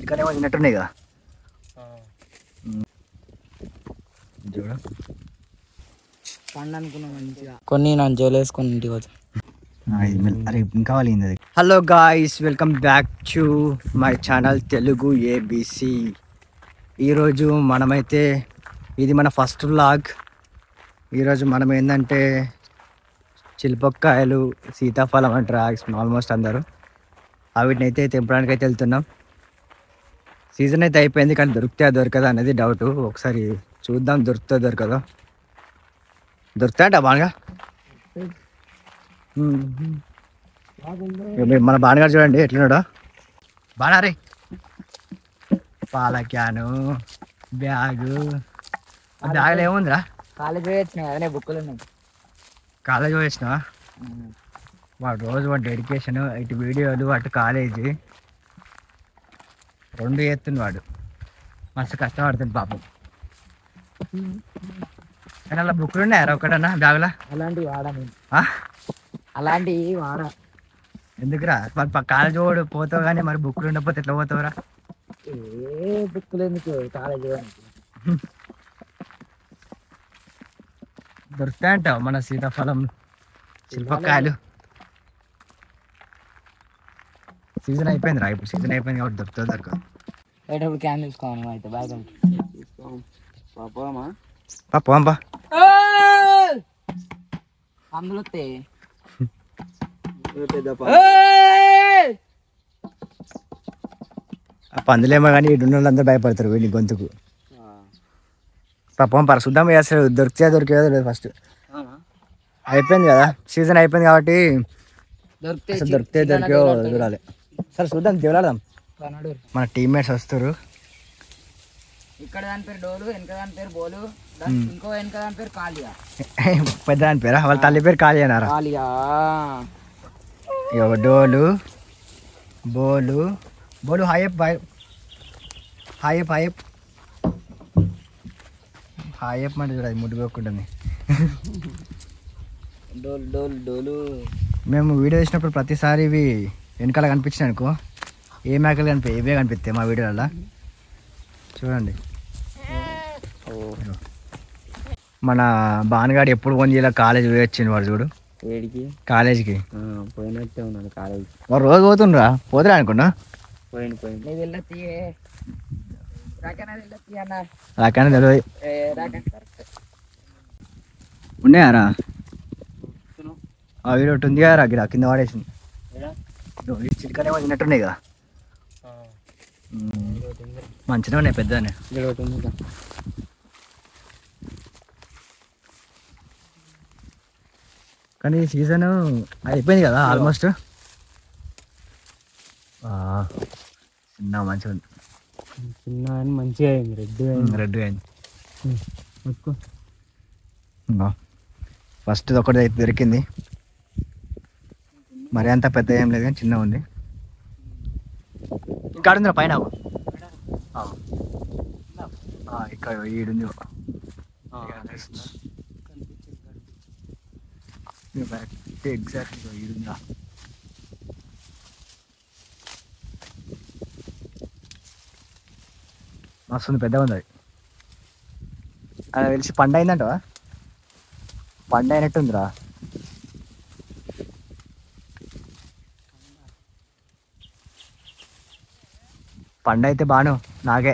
చిలకనే తిన్నట్టున్నాయి కదా చూడ పండు అనుకున్నా మంచిగా కొన్ని నంచోలు వేసుకొని ఇంటికి వచ్చి అరే ఇంకా వాళ్ళది. Hello guys, welcome back to my channel Telugu ABC. ఈరోజు మనమైతే ఇది మన ఫస్ట్ వ్లాగ్. ఈరోజు మనం ఏంటంటే చిల్పక్కాయలు సీతాఫలం అంటారు ఆల్మోస్ట్ అందరూ, వీటిని అయితే తెంపడానికి అయితే వెళ్తున్నాం. సీజన్ అయితే అయిపోయింది, కానీ దొరకదా అనేది డౌట్. ఒకసారి చూద్దాం దొరుకుతుందో దొరకదో. దొరుకుతాయంట బాగా. మన బాణగారు చూడండి ఎట్లున్నాడో. బాణారే పాల క్యాను, బ్యాగు. బ్యాగులో ఏముందిరా? కాలేజ్ పోయొచ్చినా కదా, బుక్కులు ఉన్నాయి. కాలేజ్ పోయేసినా వాడు రోజు వాడు డెడికేషన్, ఇటు వీడియోలు అటు కాలేజీ రెండు చేస్తుంది వాడు. మస్తు కష్టపడుతుంది పాపం. కానీ అలా బుక్కులు ఉన్నాయారా ఒకటన్నా బ్యాగులా? అలాంటివి వాడా నేను, అలాంటివి వాడా. ఎందుకురా మరి కాలేజ్ పోడు పోతావు, కానీ మరి బుక్కులు ఉండకపోతే ఎట్లా పోతావురా? ఏ బుక్కులు ఎందుకు కాలేజ్ దొరుకుతాయంటావు మన సీతాఫలం శిల్పకాయలు? సీజన్ అయిపోయింది రా, ఇప్పుడు సీజన్ అయిపోయింది కాబట్టి దొరుకుతుంది. పోయేటప్పుడు క్యాన్ తీసుకోవాలి అయితే బాగా పోంపా. అందులో పందులేమో కానీ ఇటు ఉన్న వాళ్ళందరూ భయపడతారు వీళ్ళ గొంతుకు. పంపా చూద్దాం అసలు దొరికేదో లేదు. ఫస్ట్ అయిపోయింది కదా, సీజన్ అయిపోయింది కాబట్టి దొరికేదో చూడాలి. సరే చూద్దాం, దేవులాడదాం. మన టీమ్మేట్స్ వస్తారు. ఇక్కడ దాని పేరు డోలు, వెనక దాని పేరు బోలు, ఇంకో వెనక దాని పేరు కాళియా. పెద్ద దాని పేరా? వాళ్ళ తల్లి పేరు కాళియానారా? కాళియా. డోలు, బోలు, బోలు హాయప్ హాయప్ హాయప్ హాయప్ అంటే చూడ ముడ్డు పోకుంటుంది. డోలు డోలు డోలు. మేము వీడియో చేసినప్పుడు ప్రతిసారి ఇవి వెనకాల కనిపించినాయి అనుకో, ఏ మేకలు ఇవే కనిపిస్తాయి మా వీడియోలలో. చూడండి మన బానగాడు ఎప్పుడు ఫోన్ చేయాలి, కాలేజ్ పోయి వచ్చిండు వాడు. చూడు కాలేజీకి పోయినట్టే ఉన్నాడు. కాలేజ్ వాడు రోజు పోతుండ్రా, పోతురా అనుకున్నా. రాకనే తెలియదు. ఉన్నాయారా? వీడు ఒకటి ఉంది కదా గిడ కింద వాడేసింది. చిలకనే తిన్నట్టున్నాయి కదా, మంచిగా ఉన్నాయి పెద్దనే. కానీ సీజన్ అయిపోయింది కదా ఆల్మోస్ట్. చిన్న మంచిగా ఉంది, చిన్న మంచిగా అయింది. రెడ్ అయింది. ఫస్ట్ ఒకటి అయితే దొరికింది, మరి అంత పెద్ద ఏం లేదు కానీ చిన్న ఉంది. ఇంకా ఆడుందిరా పైన, ఇక్కడ ఈడుంది. ఎగ్జాక్ట్లీ ఈడుందా? మస్తుంది, పెద్దగా ఉంది. అది తెలిసి పండు అయిందంటవా? పండు అయినట్టుందిరా. పండు అయితే బాను నాకే.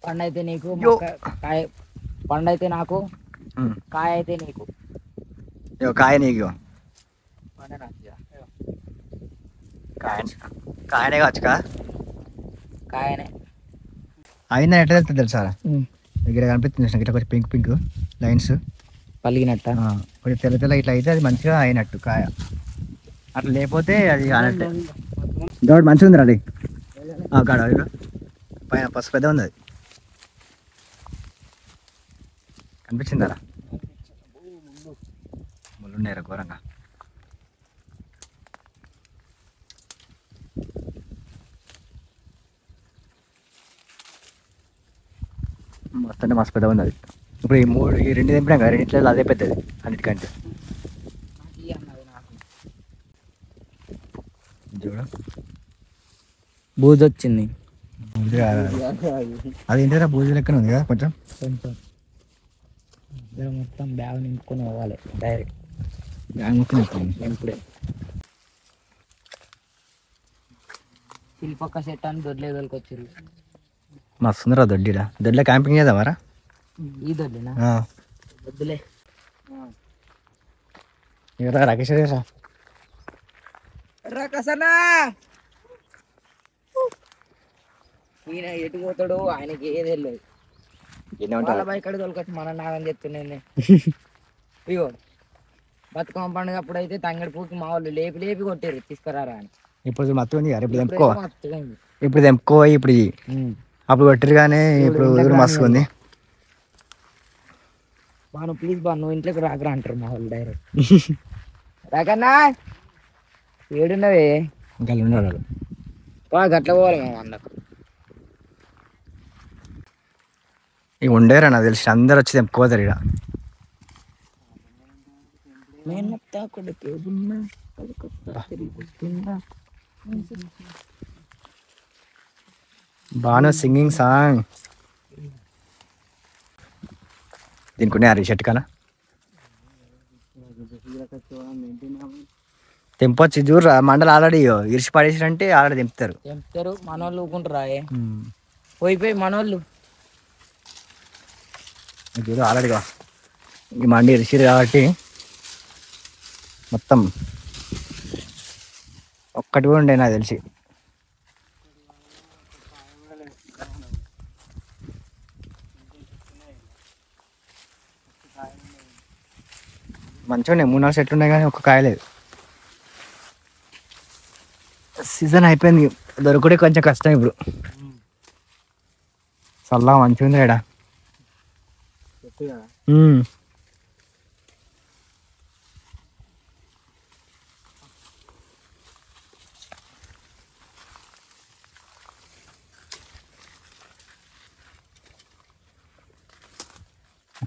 పండు అయితే నీకు, పండు అయితే నాకు, కాయ అయితే నీకు. కాయ నీకు, కాయనే కావచ్చు కా కాయనే అయిందని ఎట్లా తెలుస్తుంది తెలుసా? ఇక్కడ కనిపిస్తుంది ఇట్లా కొంచెం పింక్ పింక్ లైన్స్ పలిగినట్ట, కొంచెం తెల్ల తెల్ల ఇట్లా అయితే అది మంచిగా అయినట్టు కాయ. అట్లా లేకపోతే అది కానట్టే. గౌడ్ మంచిగా ఉంది అది కాడ పైన పసుపు పెద్ద ఉంది. అది కనిపించిందరా? ముళ్ళు ఉన్నాయరా ఘోరంగా. మస్తు అంటే మస్తు పెద్ద ఉంది అది. ఇప్పుడు ఈ రెండు తెంపినాం కదా, రెండింటిలో అదే పెద్దది అన్నిటికంటే. చూడ బూజు వచ్చింది. అది ఏంటంటే బూజు లెక్కన ఉంది కదా కొంచెం. కొంచెం మొత్తం బ్యాగ్ నింపుకొని పోవాలి డైరెక్ట్. బ్యాగ్ మొత్తం ఇప్పుడే శిల్పక్క సెట్ అని దొడ్లే వచ్చారు. మస్తు ఉందిరా దొడ్డిలా. దొడ్లో క్యాంపింగ్ చేద్దామరా? ఈ దొడ్లేనా? వద్దులే. ఇవరా రాకేష్ రాకసనా ఈయన ఎటు పోతాడు ఆయనకి ఏది వెళ్ళదు. వాళ్ళ బైక్ అడిగి తోలుకొచ్చి మన నాగని చెప్తున్నాను. ఇగో బతుకమ్మ పండుగ అప్పుడైతే తంగడి పూకి మా వాళ్ళు లేపి లేపి కొట్టారు తీసుకురారా అని. ఇప్పుడు మొత్తం ఉంది. ఇప్పుడు తెంపుకో, ఇప్పుడు తెంపుకో. ఇప్పుడు అప్పుడు కొట్టిరు కానీ ఇప్పుడు ఊరు మస్తు ఉంది. బాను ప్లీజ్ బాను నువ్వు ఇంట్లోకి రాకరా అంటారు మా వాళ్ళు డైరెక్ట్. రాకన్నా ఏడున్నవే ఇంకా ఉన్నాడు. గట్ల పోవాలి మేము అందకు. ఇక ఉండేరా నాకు తెలిసి అందరు వచ్చి తెంపుకోతారు ఇక. బాను సింగింగ్ సాంగ్ దీనికి ఉన్నాయి షర్ట్ కానా తెంపొచ్చు. చూడరా మండలు ఆల్రెడీ ఇరిచి పడేసారంటే ఆల్రెడీ తెంపుతారు. మనోళ్ళు ఊకుంటారా పోయిపోయి మనోళ్ళు చూడు ఆల్రెడీగా ఈ మండి ఇరిచిరు కాబట్టి మొత్తం ఒక్కటి కూడా ఉండే నాకు తెలిసి. మంచిగా ఉన్నాయి. 3-4 సెట్లు ఉన్నాయి కానీ ఒక్క కాయలేదు. సీజన్ అయిపోయింది, దొరకడే కొంచెం కష్టం ఇప్పుడు. చల్లగా మంచిగా ఉంది ఇక్కడ.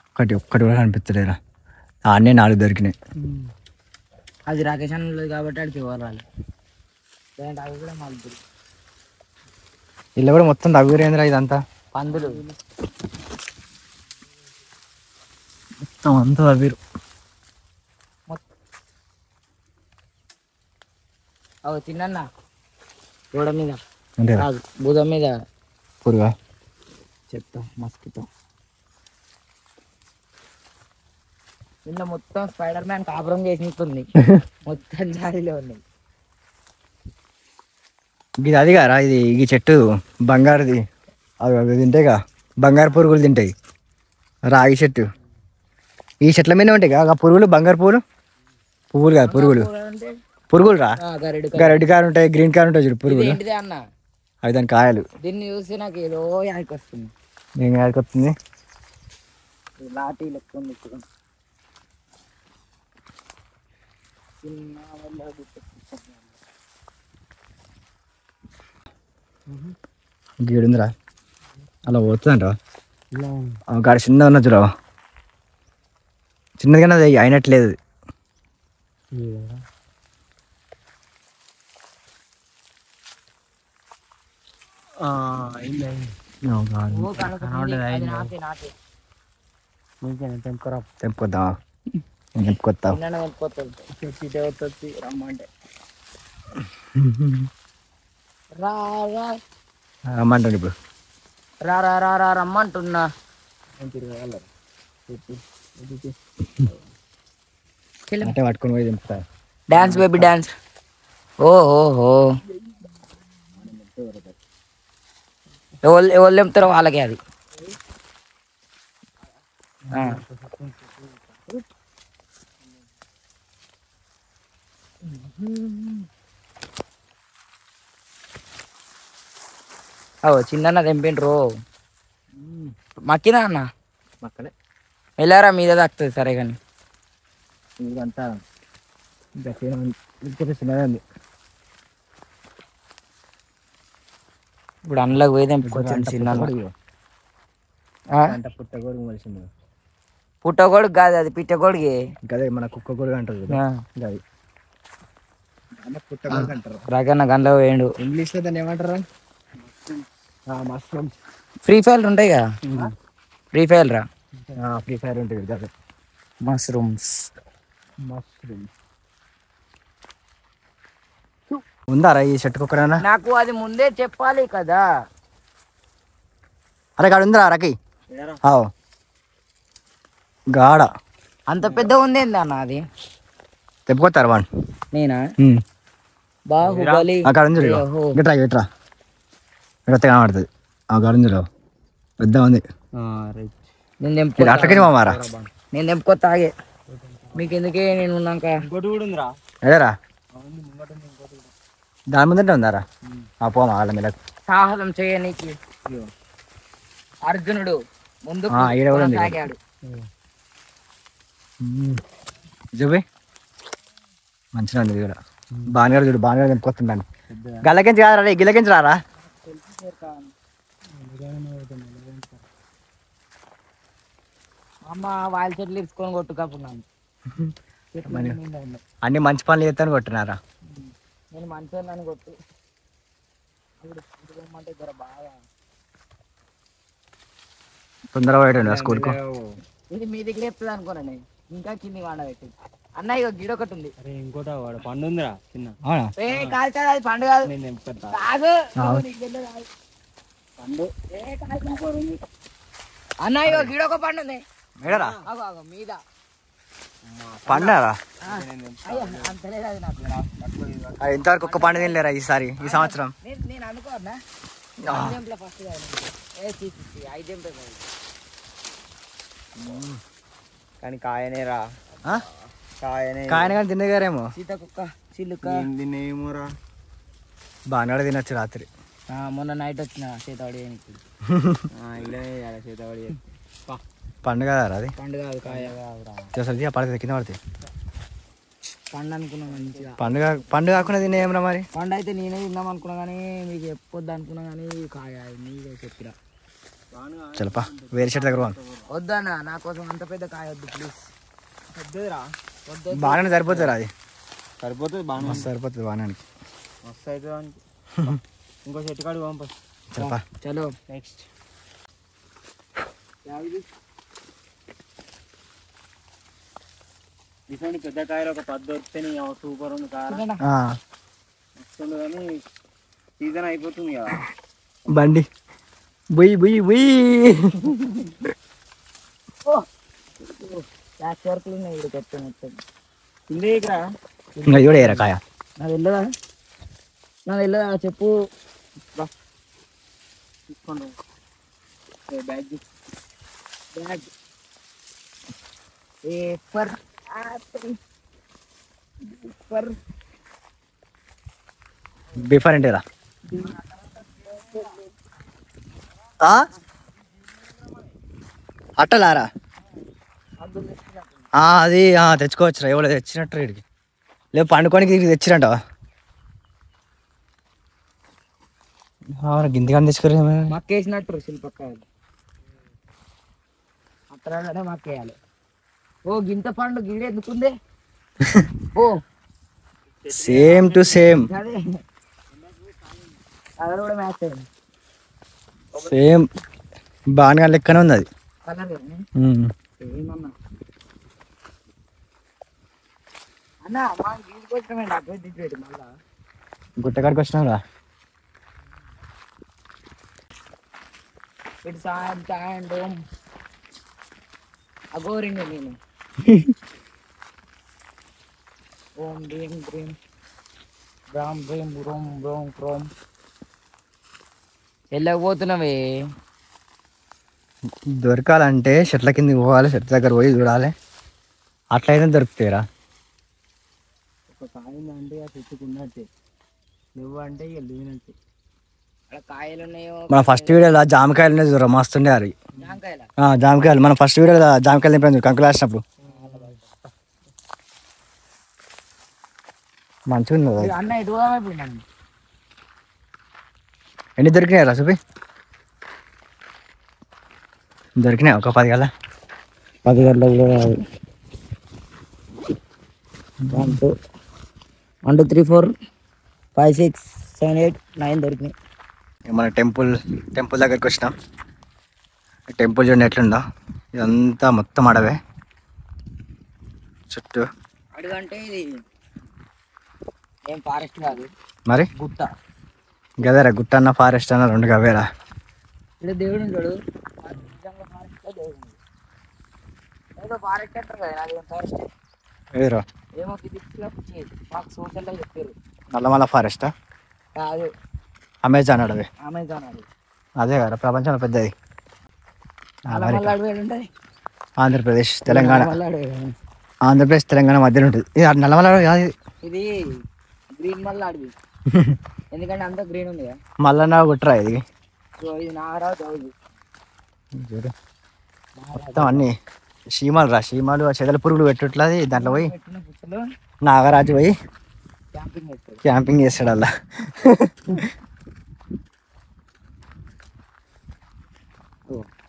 ఒక్కటి కూడా కనిపించలేరా. ఆడనే 4 దొరికినాయి. అది రాకేష్ అన్న లేదు కాబట్టి ఆడికి ఎవరు రాలేదు. అవి కూడా మాకు ఇల్లు కూడా మొత్తం దగ్గరేంద్రా ఇదంతా పందులు మొత్తం అంతా తవ్విరు. తిన్న గోడ మీద అంటే భూతం మీద పురుగా చెప్తా మస్కితో నిన్న మొత్తం స్పైడర్ మ్యాన్ కాపురం చేసినట్టుంది. మొత్తం జాలీలో ఉన్నాయి. ఇది అది కారా, ఇది ఈ చెట్టు బంగారుది. అవి తింటాయిగా, బంగారు పురుగులు తింటాయి. రాగి చెట్టు. ఈ చెట్ల మీద ఉంటాయి కదా పురుగులు, బంగారు పువ్వులు కాదు పురుగులు రా. రెడ్ కార్ ఉంటాయి, గ్రీన్ కార్ ఉంటాయి చూడు పురుగులు. అన్న అవి దాని కాయలు. దీన్ని చూసి నాకు ఏదో యాడికి వస్తుంది. ఏం యాడికి వస్తుంది? లాఠీ లెక్క ఉంది. గీడుందిరా అలా పోతుందంట. గాడి చిన్నది ఉన్నది చూడవా, చిన్నదిగానే అది అయినట్లేదు. తెంపుకొద్దాం, తెంపుకొత్తా రమ్మంటే రమ్మంటాను ఇప్పుడు. రా రా రా రా రమ్మంటున్నా. అంటే పట్టుకొని పోయి తెంపుతా. Dance baby dance. ఓహో ఎవరు తెంపుతారో వాళ్ళకే అది. చిన్న తెంపిండ్రు. మక్కినా అన్న మక్కలే వెళ్ళారా మీద తాకుతుంది. సరే కానీ ఇదంతా చిన్నదే ఉంది. ఇప్పుడు అందులోకి పోయి తెంపుకోవచ్చు. చిన్న పుట్టగోడు కాదు, అది పిట్టగోడికి. గదే మన కుక్క గోడు అంటారు గది. రకన్న గంటలో వేయండు. ఇంగ్లీష్ లో దాన్ని ఏమంటారా? మష్రూమ్స్ ఫ్రీ ఫైర్ ఉంటాయి కదా, ఫ్రీ ఫైర్ రా, ఫ్రీ ఫైర్ ఉంటుంది కదా. మష్రూమ్స్. ఉందారా ఈ చెట్టుకు ఒక్కడైనా? నాకు అది ముందే చెప్పాలి కదా. అరే గాడు ఉందిరా రకి. గాడ అంత పెద్ద ఉంది అన్న అది. తెప్పుకోతారు వాడు. నేనా బాహుబలి అక్కడ ఉంది గిట్రా గిట్రా గిట్ట కనబడుతుంది. ఆ గడుందిలో పెద్ద ఉంది. నేను తెంపుకో, అట్లకి మామారా నేను తెంపుకో తాగే మీకు ఎందుకే, నేను ఉన్నాక. ఏదరా దాని ముందంటే ఉందారా? పోమా వాళ్ళ మీద సాహసం చేయనీకి అర్జునుడు ముందు సాగాడు. చూపి మంచిగా ఉంది కూడా. బాగా చూడు, బాగా తెంపుకొస్తుందండి. గల్లకించి కాదురా, గిల్లకించి రారా. అమ్మ వాళ్ళ చెట్లు ఇరుచుకొని కొట్టుకపోతున్నాను. అన్ని మంచి పనులు చేస్తాను కొట్టినారా. నేను మంచిగా కొట్టు బాగా తొందరగా పోయాడు స్కూల్కు. ఇది మీ దగ్గర చెప్తుంది అనుకోనా, నేను ఇంకా కింది వాడబెట్టి. అన్న ఇక గిడ ఒకటి ఉంది, ఇంకోట పండు ఉందిరా చిన్న. కాదు కాదు, అది పండు కాదు. అన్న ఇక గిడ ఒక పండు ఉంది మీద పండారా. అంతలేదు అది నాకు. ఇంతవరకు ఒక్క పండు తినలేరా ఈసారి ఈ సంవత్సరం? నేను అనుకోనా ఫస్ట్ కానీ కాయనేరా, కాయనే కానీ తినగారేమో. సీతకుక్క చిల్లుక తినేమోరా. బాగా తినొచ్చు రాత్రి. మొన్న నైట్ వచ్చిన సీతవాడి చేతవాడి పండు కదారా అది? పండు కాదు, కాయ పడితే కింద పడితే పండు అనుకున్నా మంచిగా. పండు కాకుండా తినేమరా మరి? పండు అయితే నేనే తిందాం అనుకున్నా కానీ మీకు చెప్పొద్దు అనుకున్నా కానీ కాయ నీకే చెప్పిరా. చలపా వేరే చెట్టు దగ్గర వద్దన్నా, నా కోసం అంత పెద్ద కాయ వద్దు ప్లీజ్. వద్దురా, బాగానే సరిపోతుంది అది. సరిపోతుంది బాగా, మస్తు సరిపోతుంది బాగానే. మస్తు అవుతుంది. ఇంకో చెట్టు కాడు పంప. చలపా చలో నెక్స్ట్. ఇటువంటి పెద్ద కాయలు ఒక 10 దొరికితే సూపర్ ఉంది కారం వస్తుంది. కానీ సీజన్ అయిపోతుంది కదా. బండి బుయ్ బుయ్ బుయ్. వరకు మొత్తం ఇంకా ఇవిడ ఏరా కాయ. నాకు వెళ్ళదా, నాకు వెళ్ళదా చెప్పు. తీసుకోండి బ్యాగ్ బ్యాగ్ పేపర్ బిఫర్ అంటే రా అట్టలారా. అది తెచ్చుకోవచ్చురా, ఎవరో తెచ్చినట్టు వీడికి. లేదు పండుకోనికి వీడికి తెచ్చినట్ట. గింతగాని తెచ్చుకోరు మక్కేసినట్టు శిల్పకాయలు అత్తరానే మక్కేయాలి. ఓ గింత పండు గిడి ఎందుకుంది? ఓ సేమ్ టు సేమ్, అదే కలర్ కూడా మ్యాచ్ అయింది. సేమ్ బాగా లెక్కనే ఉంది అది. కలర్ ఏమన్నా అన్న మా గీసుకొచ్చామండి అడ్వైట్ మళ్ళా గుట్టకాడికి వచ్చినావురా. ఇటు సాయం అగోరిండి నేను. ఓం భీం భ్రీం రామ్ భీం రోమ్ రోమ్ క్రోమ్. వెళ్ళకపోతున్నావే. దొరకాలంటే చెట్ల కిందకి పోవాలి, చెట్ల దగ్గర పోయి చూడాలి, అట్లయితే దొరుకుతాయిరా. ఒక కాయిందంటే ఆ చెట్టుకున్నట్టే, నువ్వు అంటే ఇక లేనట్టే. అక్కడ కాయలు ఉన్నాయో. మన ఫస్ట్ వీడియోలో జామకాయలు ఉన్నాయి చూడరా, మస్తుండే అవి. జామకాయలు మన ఫస్ట్ వీడియోలో జామకాయలు నింపాను కంకులు వేసినప్పుడు. మంచిగా ఉంది. అన్న ఎటు పోదాం ఇప్పుడు మనం? ఎన్ని దొరికినాయి రా చూపి? దొరికినాయి ఒక 10 గల. 10 గంటలకు 1 2 3 4 5 6 7 8 9 దొరికినాయి. మన టెంపుల్ దగ్గరికి వచ్చినాం. టెంపుల్ చూడండి ఎట్లుందో. ఇదంతా మొత్తం అడవే చుట్టూ. అడుగంటే ఇది ఏం ఫారెస్ట్ కాదు, మరి గుట్ట. గవేరా గుట్ట అన్న ఫారెస్ట్ అన్న రెండు గవేరా. ఇక్కడ దేవుడు ఉంటాడు, నిజంగా ఫారెస్ట్ దేవుడు ఏదో ఫారెస్ట్ అంటారు కదా, అదేం ఫారెస్ట్ ఏరా ఏమో ఫిజిక్స్లో మాకు సోషల్లో చెప్పారు. నల్లమల ఫారెస్టా? కాదు, అమెజాన్ అడవి. అమెజాన్ అడవి. అదే కదా ప్రపంచంలో పెద్దది. నల్లమల్ల అడవి ఉంటుంది. ఆంధ్రప్రదేశ్ తెలంగాణ, నల్లమల్ల అడవి. ఆంధ్రప్రదేశ్ తెలంగాణ మధ్యలో ఉంటుంది. ఇది నల్లమల అడవి కాదు, ఇది గ్రీన్ మల్ల అడవి. ఎందుకంటే అంతా గ్రీన్ ఉంది కదా. మల్లన్న గుట్టరా ఇది. సో ఇది నాగరాజు అడవి. చూడు మొత్తం అన్ని చీమలు రా, చీమలు చెదల పురుగులు పెట్టుట్లది. దాంట్లో పోయి పెట్టిన పుచ్చలో నాగరాజు పోయి క్యాంపింగ్ చేస్తాడు. క్యాంపింగ్ చేస్తాడు అలా.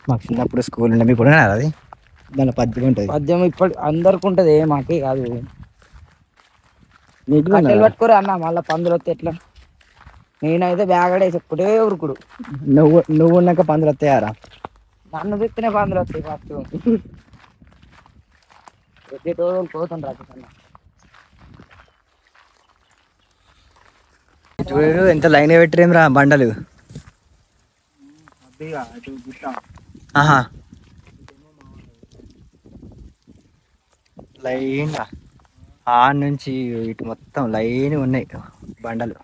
మాకు చిన్నప్పుడు స్కూల్ ఉండే, మీకు కూడా అది దాంట్లో పద్యం ఉంటుంది. పద్యం ఇప్పటి అందరికి ఉంటుంది, మాకే కాదు. నీకు కట్టెలు పట్టుకోరు అన్న, మళ్ళీ పందులు వస్తే ఎట్లా? నేనైతే బ్యాగడేసి ఒకటే ఉరుకుడు. నువ్వు ఉన్నాక పందులు వస్తాయారా? నన్ను తిప్పినే పందులు వస్తాయి ఫస్ట్. వచ్చేటోళ్ళు పోతుండ్రు అన్న. చూడు ఎంత లైన్ పెట్టరేం రా బండలు. ఆహా లైన్ ఆ నుంచి ఇటు మొత్తం లైన్ ఉన్నాయి బండలు,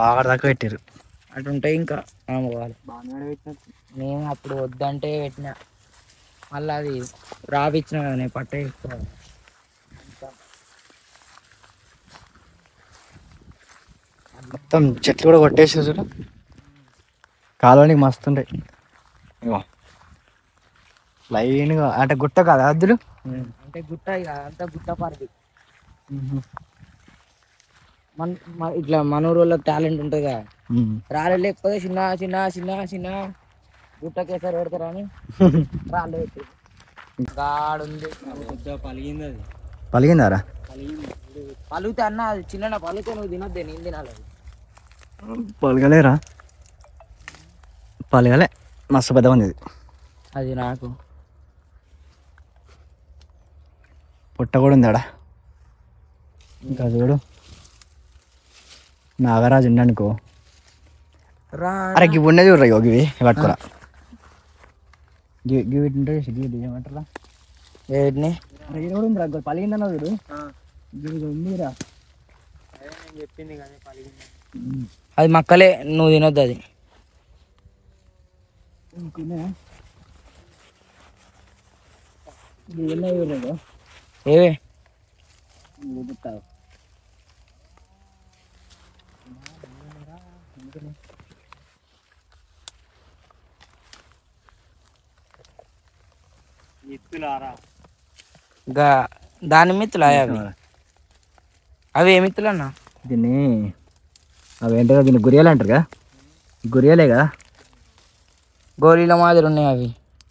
ఆడ దాకా పెట్టారు. అటు ఉంటాయి ఇంకా పోవాలి. నేను అప్పుడు వద్దంటే పెట్టిన, మళ్ళీ అది రాపిచ్చిన కదా నేను పట్ట వేసుకోవాలి. మొత్తం చెట్లు కూడా కొట్టేసి చూడు, కాలువనికి మస్తుంటాయి. ఇగో లైన్గా అంటే గుట్ట కాదు అద్దులు, అంటే గుట్ట ఇక అంతా గుట్ట పరిధి. ఇట్లా మనూరు వాళ్ళకి టాలెంట్ ఉంటుంది కదా, రాళ్ళు లేకపోతే చిన్న చిన్న చిన్న చిన్న గుట్టకేసారి పెడతారా అని రాళ్ళు పెట్టి గాడుంది. పలిగింది, అది పలిగిందారా? పలుగుతా అన్న, అది చిన్న పలుగుతా, నువ్వు తినొద్దే, నేను తినాలి. పలగలేరా? పలగలే, మస్తు పెద్ద ఉంది అది. నాకు పుట్ట కూడా ఉంది ఆడ. ఇంకా చూడు నాగరాజు ఉండనుకో. అరే గివి ఉన్నది చూడరా, ఇవి పట్టుకోరా. గివి ఉంటుంది, గివి ఏమంటారా వేటిని పలిగిందన్న చూడు, గివి ఉందిరా. చెప్పింది కదా పలిగింది. అది మక్కలే, నువ్వు తినొద్దు అది. ఏవే దాని మిత్తులు అవి, అవి ఏ మిత్తులు అన్న? దీన్ని అవేంటో దీన్ని గురియాలు అంటారు కదా, గురియాలే కదా. గోరీల మాదిరి ఉన్నాయి అవి,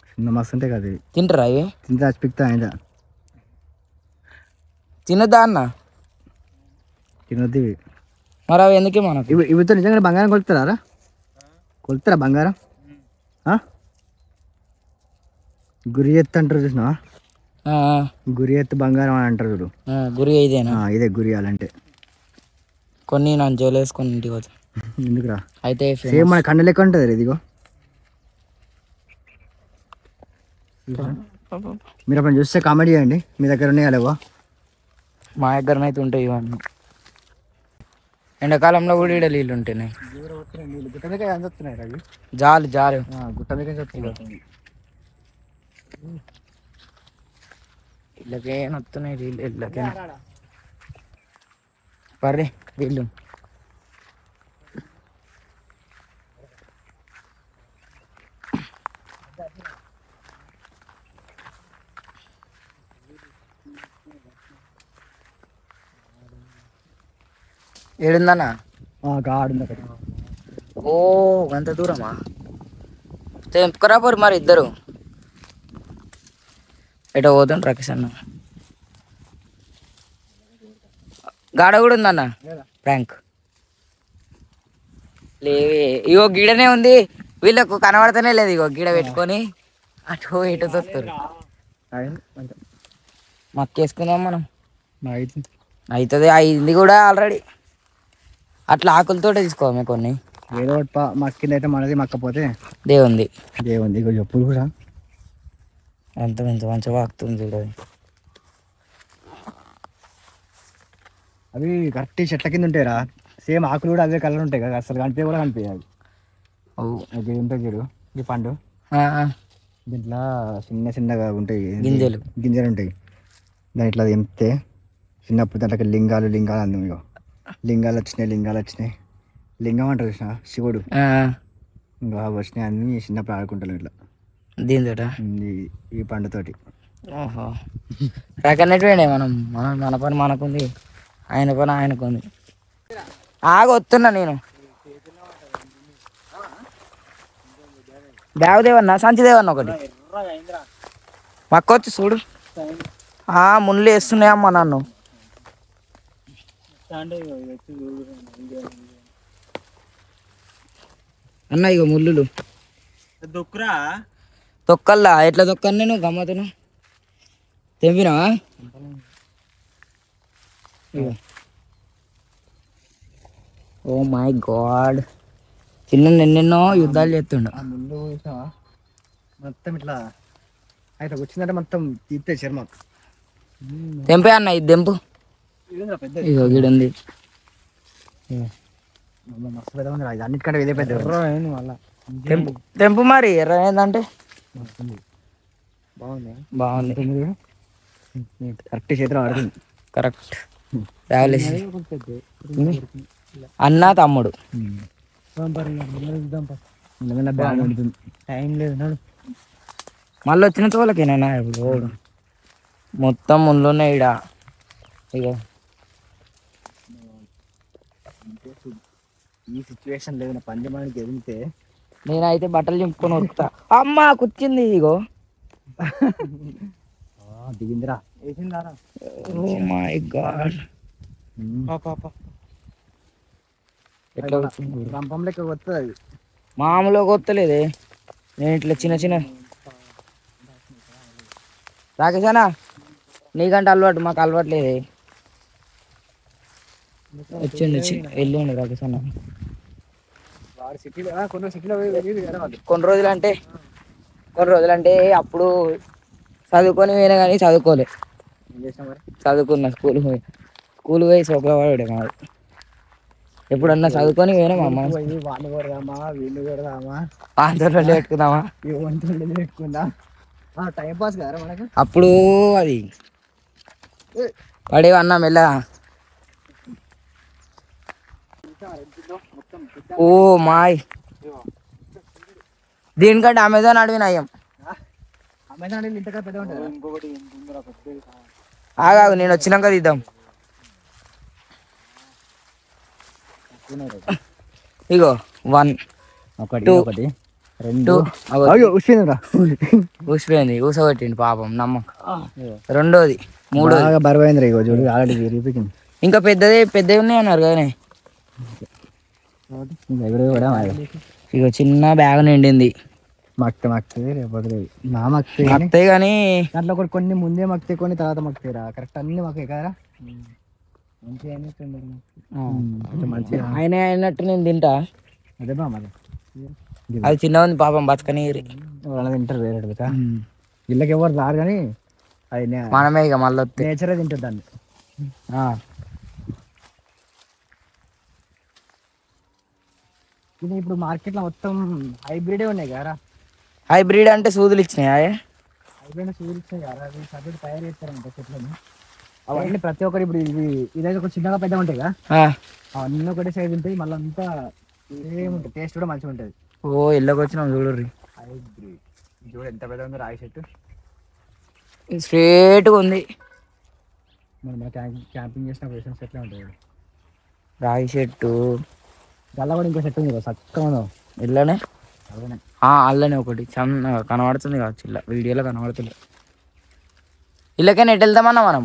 చిన్న మస్తు ఉంటాయి కదా. ఇవి తింటారా? అవి తింటే చచ్చిపిక్తా ఆయన తినద్దా అన్న? తినొద్దు ఇవి. మరి అవి ఎందుకే మనకు? ఇవితో నిజంగా బంగారం కొలుస్తారా? కొలుస్తారా బంగారం? గురి ఎత్తు అంటారు చూసినా, గురి ఎత్తు బంగారం అని అంటారు చూడు. గురి ఇదేనా? ఇదే గురియాలంటే. కొన్ని నా జోలు వేసుకొని ఇంటికి పోతా. ఎందుకురా? అయితే సేమ్ మన కన్ను లెక్క ఉంటుంది ఇదిగో. మీరు అప్పుడు చూస్తే కామెడీ చేయండి, మీ దగ్గర ఉన్నాయా లేవో. మా దగ్గరనైతే ఉంటాయి ఇవన్నీ. ఎండాకాలంలో కూడా ఇక్కడ నీళ్ళు ఉంటున్నాయి. గుట్ట మీద వస్తున్నాయి అవి, జాలు జాలు గుట్ట మీద వస్తున్నాయి. ఇళ్ళకేం వస్తున్నాయి నీళ్ళు, ఇళ్ళకే పర్రే వీళ్ళు. ఏడుందన్నా? గాడుంది అక్కడ. ఓ అంత దూరమా? తెంపుకరా పోరు మరి ఇద్దరు. ఎటో పోతాం రాకేష్ అన్న. గాడ కూడా ఉందన్న, ప్రాంక్. లేవే ఇగో గిడనే ఉంది, వీళ్ళకు కనబడతానే లేదు. ఇగో గిడ పెట్టుకొని అటు ఇటు చూస్తారు. మక్కేసుకుందాం మనం. అవుతుంది, అయింది కూడా ఆల్రెడీ. అట్లా ఆకులతో తీసుకోవాలి కొన్ని. ఏదో మక్కింది అయితే మనది, మక్కపోతే దేవుంది. దేవుంది. ఇగో చెప్పులు కూడా ఎంత మంచిగా వాకుతుంది చూడండి. అవి కరెక్ట్ చెట్ల కింద ఉంటాయిరా. సేమ్ ఆకులు కూడా అదే కలర్ ఉంటాయి కదా, అసలు కనిపే కూడా కనిపించాలి. అది ఉంటుంది చూడు, ఈ పండు దీంట్లో చిన్న చిన్నగా ఉంటాయి గింజలు ఉంటాయి. దాని ఇట్లా తెంపితే చిన్నప్పుడు దాంట్లోకి లింగాలు అందం. ఇగో లింగాలు వచ్చినాయి. లింగం అంటారు కృష్ణ, శివుడు. ఇంకా వచ్చినాయి అన్ని చిన్నప్పుడు ఆడుకుంటాను ఇట్లా దీంతో ఈ పండుతోటి. ఓహో రకన్నట్టుగానే మన పని మనకుంది, ఆయన పని ఆయనకుంది. వస్తున్నా నేను. బ్యాగ్ దేవన్నా, సంచి దేవన్నా ఒకటి పక్కొచ్చి చూడు. ముళ్ళు వేస్తున్నాయమ్మా నన్ను. అన్న ఇగో ముళ్ళు తొక్కల్లా ఎట్లా తొక్కని నేను గమ్మతును తెంపినా. ఓ మై గాడ్, చిన్న ఎన్నెన్నో యుద్ధాలు చేస్తుండ. ముందు మొత్తం ఇట్లా అయితే వచ్చిందంటే మొత్తం తీస్తే చర్మం. తెంపే అన్న, ఇది తెంపు. ఇగో గిడుంది. మస్తు పెద్ద ఉంది, అన్నిటికంటే ఇదే పెద్ద. మళ్ళా తెంపు మరి. ఎర్ర ఏంటంటే బాగుంది కరెక్ట్ చేతిలో ఆడుతుంది. కరెక్ట్. అన్న తమ్ముడు టైం లేదు. మళ్ళీ వచ్చిన తోలకేనా ఇప్పుడు మొత్తం ముందున్నాయి ఈడ. ఇగో ఈ సిచ్యువేషన్ లేదు, పంచమానికి ఎదిగితే నేనైతే బట్టలు చింపుకొని వస్తా. అమ్మ కూర్చింది. ఇగో దిగిందిరా. ఓ మై గాడ్, ఎట్లా రంపం లెక్క వస్తుంది అది. మామూలుగా కొత్తలేదే. నేను ఇట్లా చిన్న రాకేష్ అన్న నీకంటే అలవాటు, మాకు అలవాటు లేదే. వచ్చిండు వెళ్ళిండు రాకేష్ అన్న. కొన్ని రోజులు అంటే అప్పుడు చదువుకొని పోయినా కానీ చదువుకోలే. చదువుకున్నా స్కూల్ పోయి సోకవాడే మాది. ఎప్పుడన్నా చదువుకొని పోయినా మా అమ్మ వాడిని కొడదామా వీళ్ళు కొడదామా ఆంధ్రలో పెట్టుకుందామా పెట్టుకుందా టైం పాస్ కదా మనకు. అప్పుడు అది పడేవి అన్నా మెల్ల. ఓ మాయ్, దీనికంటే అమెజాన్ అడిగిన అయ్యాం. ఆగాగు, నేను వచ్చినాక తీద్దాం. ఇగో 1 2 ఊసిపోయింది, ఊసగొట్టిండు పాపం నమ్మకం. రెండోది, మూడోది బరువైంది. ఇగో చూడు ఆల్రెడీ ఇంకా పెద్దవి ఉన్నాయి అన్నారు కదనే. ఇగో చిన్న బ్యాగ్ నిండింది. మక్తాయి కానీ దాంట్లో కూడా కొన్ని ముందే మక్తాయి, కొన్ని తర్వాత మక్తాయిరా. కరెక్ట్ అన్ని మక్తాయి కదా. మంచిగా ఆయన అయినట్టు నేను తింటా. అదే బా మరి అది చిన్న ఉంది పాపం, బతకని తింటారు వేరే ఇళ్ళకి ఎవరు రారు కానీ అది మనమే ఇక మళ్ళీ నేచరే తింటుంది దాన్ని. ఇది ఇప్పుడు మార్కెట్లో మొత్తం హైబ్రిడే ఉన్నాయి కదా. హైబ్రిడ్ అంటే సూదులు ఇచ్చినాయి. హైబ్రిడ్ సూదులు ఇచ్చినాయి కదా, అవి సపరేట్ తయారు చేస్తారంట చెట్లని. అవన్నీ ప్రతి ఒక్కరు ఇప్పుడు ఇదైతే ఒక చిన్నగా పెద్దగా ఉంటాయి కదా, అవన్నీ ఒకటే సైజ్ ఉంటాయి. మళ్ళీ అంతా ఏముంటుంది, టేస్ట్ కూడా మంచిగా ఉంటుంది. ఓ ఇళ్ళకి వచ్చినాం చూడర్రి. హైబ్రిడ్ చూడు ఎంత పెద్ద ఉందో, రాయి చెట్టు స్ట్రేట్గా ఉంది. మనం క్యాంపింగ్ చేసిన వేసిన చెట్లే ఉంటాయి. రాయి చెట్టు గల్ల కూడా ఇంకో చెట్టు ఉంది చక్కగా ఇళ్ళనే. అల్లనే ఒకటి కనబడుతుంది కావచ్చు, ఇలా వీడియోలో కనబడుతుంది. ఇళ్ళకైనా ఎటు వెళ్తామన్నా మనం?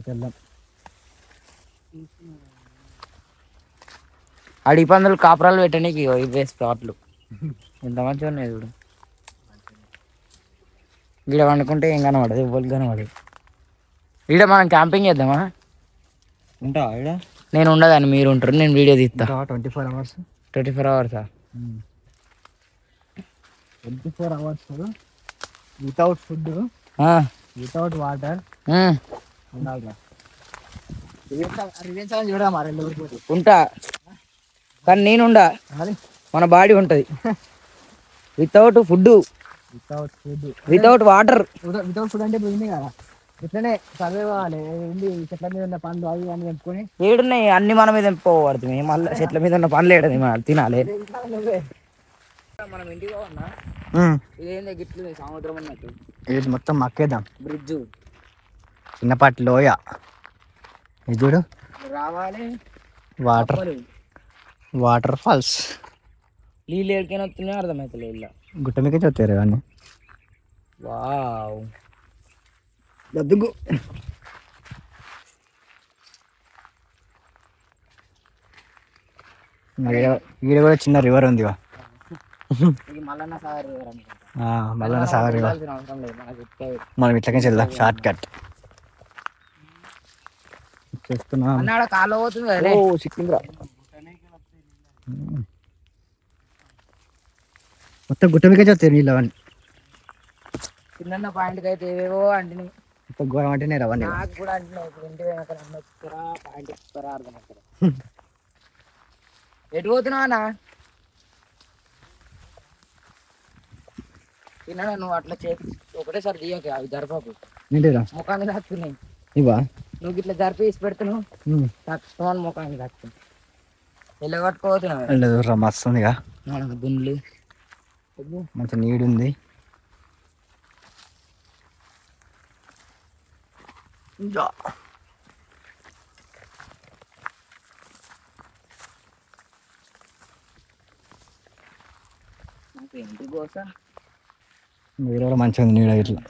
వెళ్దాం. అడిగి పందులు కాపురాలు పెట్టడానికి ఇవే స్పాట్లు ఎంత మంచిగా ఉన్నాయి చూడు. ఈడ వండుకుంటే ఏం కనబడదు, ఎవ్వరికి కనబడదు. ఈడ మనం క్యాంపింగ్ చేద్దామా? ఉంటా ఈడ నేను ఉండదని మీరు ఉంటారు, నేను వీడియో తీస్తా. 24 hours 24 hours 24 hours without food without water ఉండాలిరా. చూడరా మరి ఉంటా, కానీ నేనుండా, మన బాడీ ఉంటుంది. Without food without water. Without food అంటే పోయింది కదా, ఇట్లనే చదివాలి. ఏంటి చెట్ల మీద ఉన్న పండ్లు అవి అని చెప్పుకొని ఏడున్నాయి అన్ని మన మీద పోబడుతుంది. మళ్ళీ చెట్ల మీద ఉన్న పండ్లు ఏడది తినాలి. మనం ఇంటికి పోవన్నా, ఇదేంది గిట్లు సముద్రం అన్నట్టు. ఇది మొత్తం మక్కేద్దాం. బ్రిడ్జ్ చిన్నపాటి లోయ ఇది చూడు, రావాలి వాటర్ ఫాల్స్. నీళ్ళు ఏడికైనా వస్తున్నాయో అర్థమవుతలే. ఇలా గుట్ట మీకే చూస్తారు ఇవన్నీ. వావ్ గద్దుగు ఈడ కూడా చిన్న రివర్ ఉంది. మల్లన్న సాగర్ రివర్ అనుకుంటా. మల్లన్న సాగర్ రివర్. అవసరం లేదు, మనకు మనం ఇట్లకే వెళ్దాం, షార్ట్ కట్ చేస్తున్నాం. అన్నాడ కాలు పోతుంది కదా. సిక్కింద్రా మొత్తం గుట్ట మీకే చూస్తారు నీళ్ళు అవన్నీ. చిన్న పాయింట్కి అయితే ఏవేవో అంటినాయి. మొత్తం ఘోరం అంటేనే రవన్నీ. నాకు కూడా అంటున్నాయి. ఇప్పుడు ఇంటి వెనక అన్న ఎక్కుతారా పాయింట్ ఎక్కుతారా అర్థం అవుతారా. ఎటు పోతున్నావు అన్న? తిన్నా నువ్వు అట్లా ఒకటేసారి తీయక అవి జరపకు, ముఖాన్ని దాక్కున్నాయి. ఇవా నువ్వు ఇట్లా జరిపి వేసి పెడుతున్నావు, తక్కువ ముఖాన్ని దాక్కున్నావు. వెళ్ళగొట్టుకోతున్నావు. మస్తు ఉందిగా, గుండ్లు మంచి నీడు ఉంది. ఇంటి కోస నీడ కూడా మంచిగా ఉంది, నీడ ఇట్లా.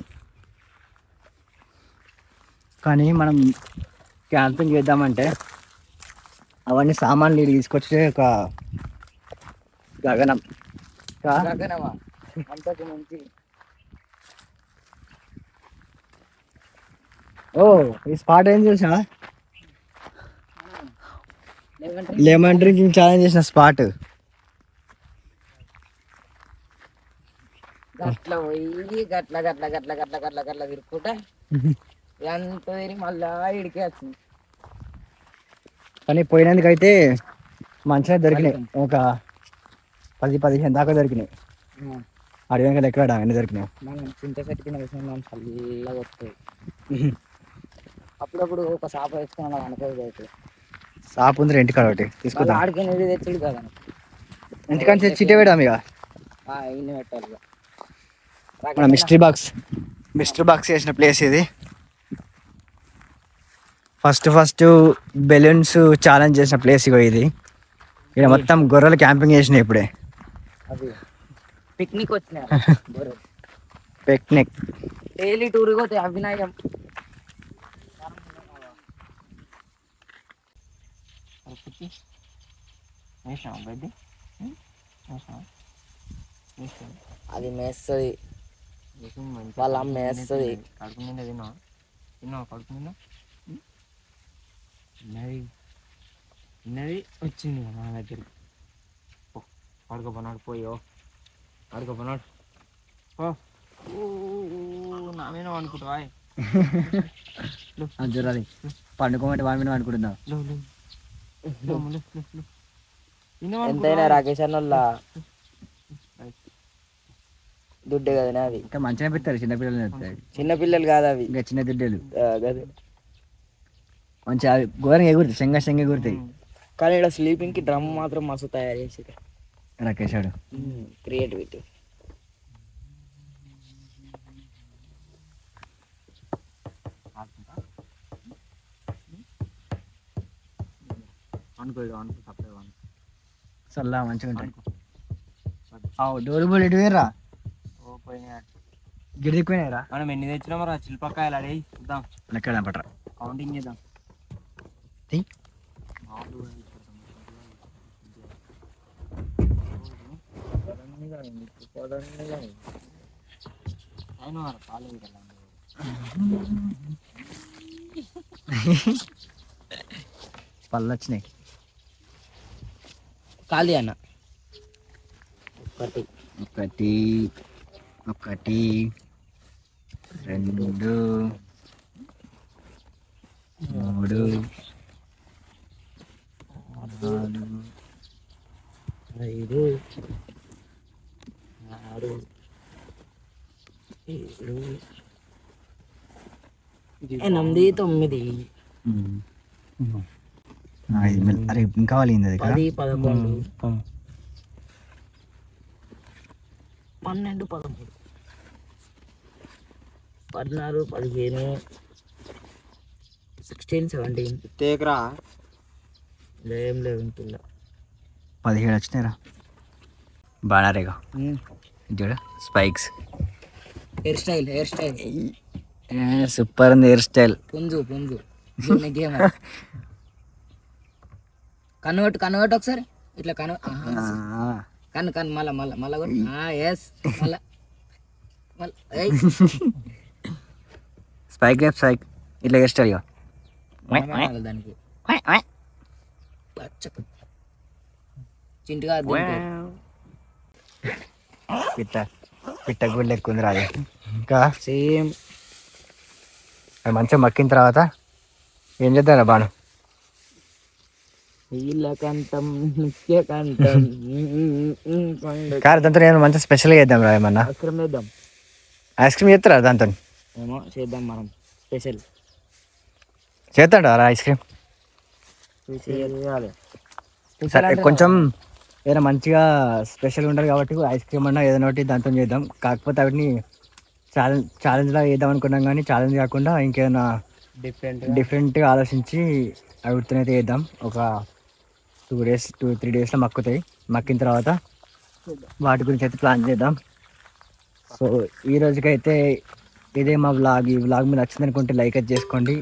కానీ మనం క్యాంపింగ్ చేద్దామంటే అవన్నీ సామాన్లు నీళ్ళు తీసుకొచ్చే ఒక గగనం. గగనమా అంతకు మంచి. ఓ ఈ స్పాట్ ఏం చూసా, లెమన్ డ్రింకింగ్ ఛాలెంజ్ చేసిన స్పాట్. గట్ల పోయి గట్ల గట్ల గట్ల గట్ల గట్ల గట్ల తిరుక్కుంటా ఎంత తిరిగి మళ్ళా ఇడికే వచ్చింది. కానీ పోయినందుకైతే మంచిగా దొరికినాయి, ఒక 10-15 దాకా దొరికినాయి. అడిగి వెనకాల ఎక్కడ అన్నీ దొరికినాయి. మనం చింత చెట్టు కింద వేసిన మనం చల్లగా వస్తాయి. అప్పుడప్పుడు ఒక సాప వేసుకుని అనుకోదు అయితే సాపు ఉంది ఇంటికాడ ఒకటి తీసుకుందాం. ఆడుకునేది తెచ్చుడు కదా, ఇంటికాడ చిట్టే పెడదాం ఇక. ఇన్ని పెట్టాలి. మన మిస్టరీ బాక్స్ చేసిన ప్లేస్ ఇది. ఫస్ట్ బెలూన్స్ ఛాలెంజ్ చేసిన ప్లేస్ ఇగో ఇది. ఇక్కడ మొత్తం గొర్రెలు క్యాంపింగ్ చేసినాయి ఇప్పుడే. అది పిక్నిక్ వచ్చినాయి. పిక్నిక్ డైలీ టూర్ పోతే అభినయం. అది మేస్తుంది, వాళ్ళ అమ్మ వేస్తుంది. కడుపు నిండా తిన్నావా? కడుపు నిండా తిన్నది వచ్చింది నా దగ్గరికి. పడుకోపోనాడు, పోయో పడుకోపోనాడు. నా మీద అనుకుంటావా? జరాలి పండుకోమంటే వాడి మీద అనుకుంటున్నావు. ఎంతైనా రాకేష్ అన్న దుడ్డే కదా అది. ఇంకా మంచిగా పెడతారు చిన్నపిల్లలు. చిన్నపిల్లలు కాదు అవి, ఇంకా చిన్న దుడ్డలు అదే మంచిగా అవి ఘోరంగా ఎగురుతాయి, శంగ ఎగురుతాయి. కానీ ఇక్కడ స్లీపింగ్ కి డ్రమ్ మాత్రం మస్తు తయారు చేసి రాకేష్ ఆడు క్రియేటివిటీ. చల్లా మంచిగా ఉంటాయి. డోర్ బోల్ ఎటు వేయరా, గిడి దిక్కుపోయినాయిరా. మనం ఎన్ని తెచ్చినా మరి చిల్పకాయలు అడే చూద్దాం, ఎక్కడ పట్టరా కౌంటింగ్ చేద్దాం. పళ్ళు వచ్చినాయి. ఖాళీ అన్న ఒకటి ఒకటి 2 3 4 5 6 7 8 9 అరే ఇంకా కావాలి 10 11 12 13 14 15 16 17 తేకరా ఏం లేవు ఇంట్లో 17 వచ్చినాయిరా. బాగారేగా చూడు స్పైక్స్. హెయిర్ స్టైల్ సూపర్ ఉంది హెయిర్ స్టైల్. పుంజు గేమ్ కన్వర్ట్ ఒకసారి ఇట్లా కన్ను మళ్ళా ఎస్ మళ్ళా స్పైక్ ఇట్లా హెయిర్ స్టైల్ దానికి చింటిగా పిట్ట గుళ్ళు ఎక్కువ ఉంది రాదు. ఇంకా సేమ్ అది మంచిగా మక్కిన తర్వాత ఏం చేద్దాం బాను? నీలకంఠం నిత్యకంఠం కాదు దాంతో నేను మంచిగా స్పెషల్గా చేద్దాం రా ఏమన్నా. ఐస్క్రీమ్ వేద్దాం. ఐస్ క్రీమ్ చేస్తారా దాంతో? ఏమో చేద్దాం మనం స్పెషల్ చేస్తాడు రా ఐస్ క్రీమ్. సరే కొంచెం ఏదైనా మంచిగా స్పెషల్ ఉంటుంది కాబట్టి ఐస్ క్రీమ్ అన్నా ఏదైనా ఒకటి దాంతో చేద్దాం. కాకపోతే వాటిని ఛాలెంజ్లా చేద్దాం అనుకున్నాం కానీ ఛాలెంజ్ కాకుండా ఇంకేదైనా డిఫరెంట్గా ఆలోచించి వాటితోనైతే చేద్దాం. ఒక 2-3 డేస్లో మక్కుతాయి. మక్కిన తర్వాత వాటి గురించి అయితే ప్లాన్ చేద్దాం. సో ఈ రోజుకైతే ఇదే మా వ్లాగ్. ఈ వ్లాగ్ మీకు నచ్చింది అనుకుంటే లైక్ అయితే చేసుకోండి.